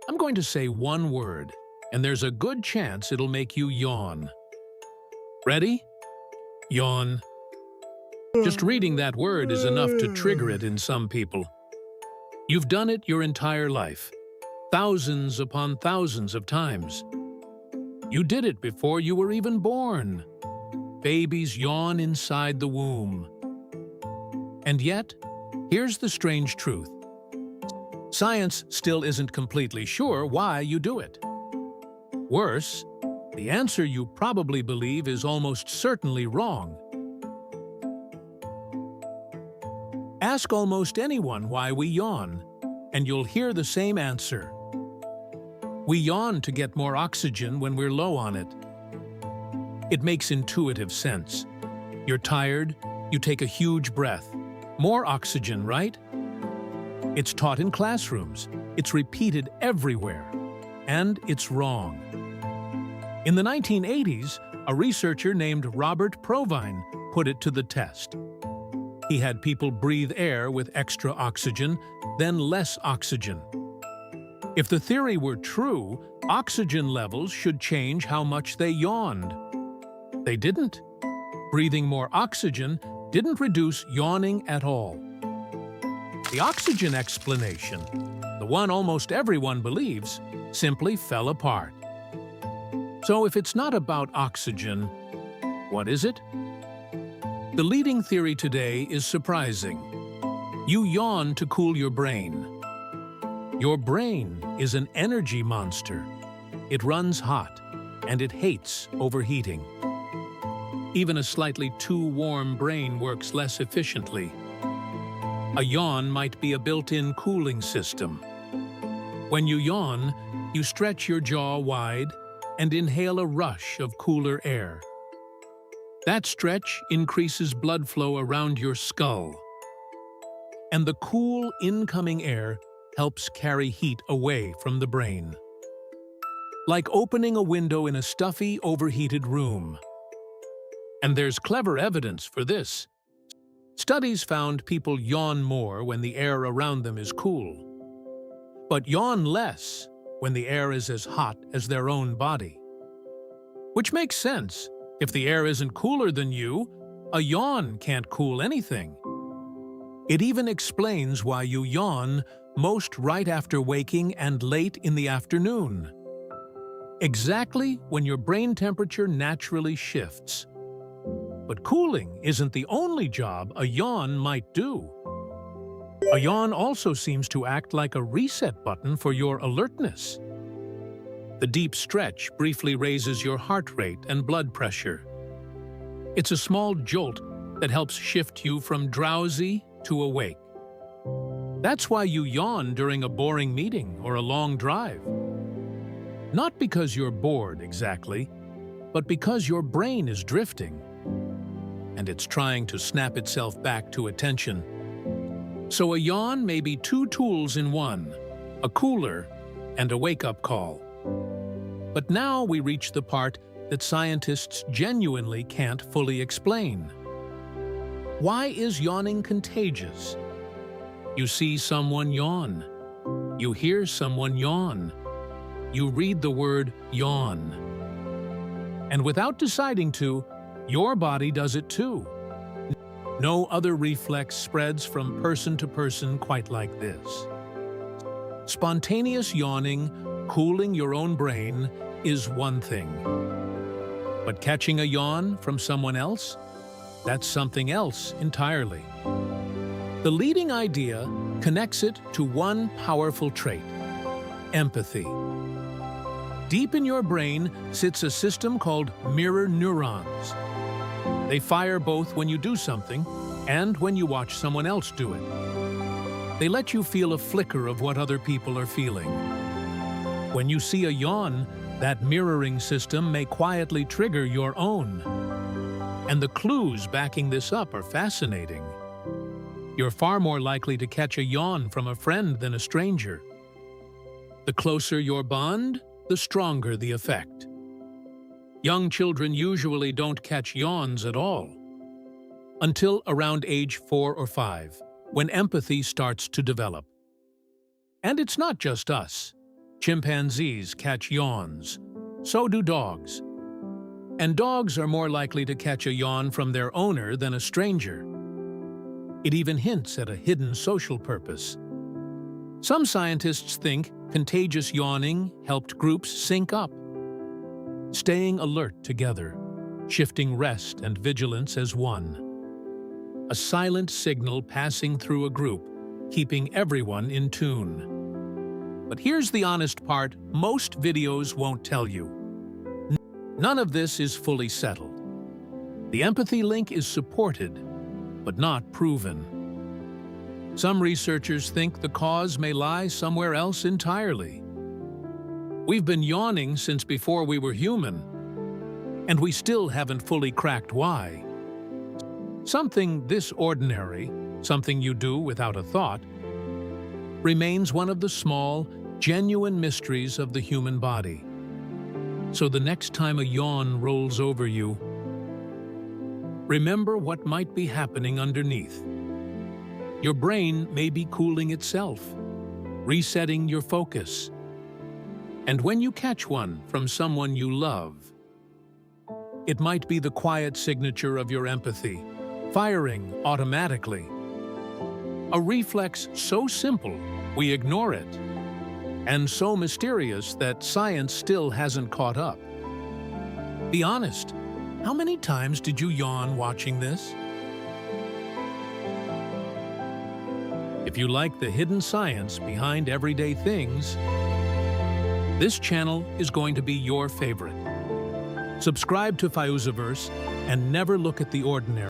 I'm going to say one word, and there's a good chance it'll make you yawn. Ready? Yawn. Just reading that word is enough to trigger it in some people. You've done it your entire life, thousands upon thousands of times. You did it before you were even born. Babies yawn inside the womb. And yet, here's the strange truth. Science still isn't completely sure why you do it. Worse, the answer you probably believe is almost certainly wrong. Ask almost anyone why we yawn, and you'll hear the same answer. We yawn to get more oxygen when we're low on it. It makes intuitive sense. You're tired, you take a huge breath. More oxygen, right? It's taught in classrooms, it's repeated everywhere, and it's wrong. In the 1980s, a researcher named Robert Provine put it to the test. He had people breathe air with extra oxygen, then less oxygen. If the theory were true, oxygen levels should change how much they yawned. They didn't. Breathing more oxygen didn't reduce yawning at all. The oxygen explanation, the one almost everyone believes, simply fell apart. So if it's not about oxygen, what is it? The leading theory today is surprising. You yawn to cool your brain. Your brain is an energy monster. It runs hot, and it hates overheating. Even a slightly too warm brain works less efficiently. A yawn might be a built-in cooling system. When you yawn, you stretch your jaw wide and inhale a rush of cooler air. That stretch increases blood flow around your skull. And the cool incoming air helps carry heat away from the brain. Like opening a window in a stuffy, overheated room. And there's clever evidence for this. Studies found people yawn more when the air around them is cool, but yawn less when the air is as hot as their own body. Which makes sense. If the air isn't cooler than you, a yawn can't cool anything. It even explains why you yawn most right after waking and late in the afternoon. Exactly when your brain temperature naturally shifts. But cooling isn't the only job a yawn might do. A yawn also seems to act like a reset button for your alertness. The deep stretch briefly raises your heart rate and blood pressure. It's a small jolt that helps shift you from drowsy to awake. That's why you yawn during a boring meeting or a long drive. Not because you're bored exactly, but because your brain is drifting, and it's trying to snap itself back to attention. So a yawn may be two tools in one, a cooler and a wake-up call. But now we reach the part that scientists genuinely can't fully explain. Why is yawning contagious? You see someone yawn. You hear someone yawn. You read the word yawn. And without deciding to, your body does it too. No other reflex spreads from person to person quite like this. Spontaneous yawning, cooling your own brain, is one thing. But catching a yawn from someone else? That's something else entirely. The leading idea connects it to one powerful trait: empathy. Deep in your brain sits a system called mirror neurons. They fire both when you do something and when you watch someone else do it. They let you feel a flicker of what other people are feeling. When you see a yawn, that mirroring system may quietly trigger your own. And the clues backing this up are fascinating. You're far more likely to catch a yawn from a friend than a stranger. The closer your bond, the stronger the effect. Young children usually don't catch yawns at all, until around age 4 or 5, when empathy starts to develop. And it's not just us. Chimpanzees catch yawns. So do dogs. And dogs are more likely to catch a yawn from their owner than a stranger. It even hints at a hidden social purpose. Some scientists think contagious yawning helped groups sync up, staying alert together, shifting rest and vigilance as one. A silent signal passing through a group, keeping everyone in tune. But here's the honest part most videos won't tell you. None of this is fully settled. The empathy link is supported, but not proven. Some researchers think the cause may lie somewhere else entirely. We've been yawning since before we were human, and we still haven't fully cracked why. Something this ordinary, something you do without a thought, remains one of the small, genuine mysteries of the human body. So the next time a yawn rolls over you, remember what might be happening underneath. Your brain may be cooling itself, resetting your focus. And when you catch one from someone you love, it might be the quiet signature of your empathy, firing automatically. A reflex so simple we ignore it, and so mysterious that science still hasn't caught up. Be honest, how many times did you yawn watching this? If you like the hidden science behind everyday things, this channel is going to be your favorite. Subscribe to Fiuzaverse and never look at the ordinary.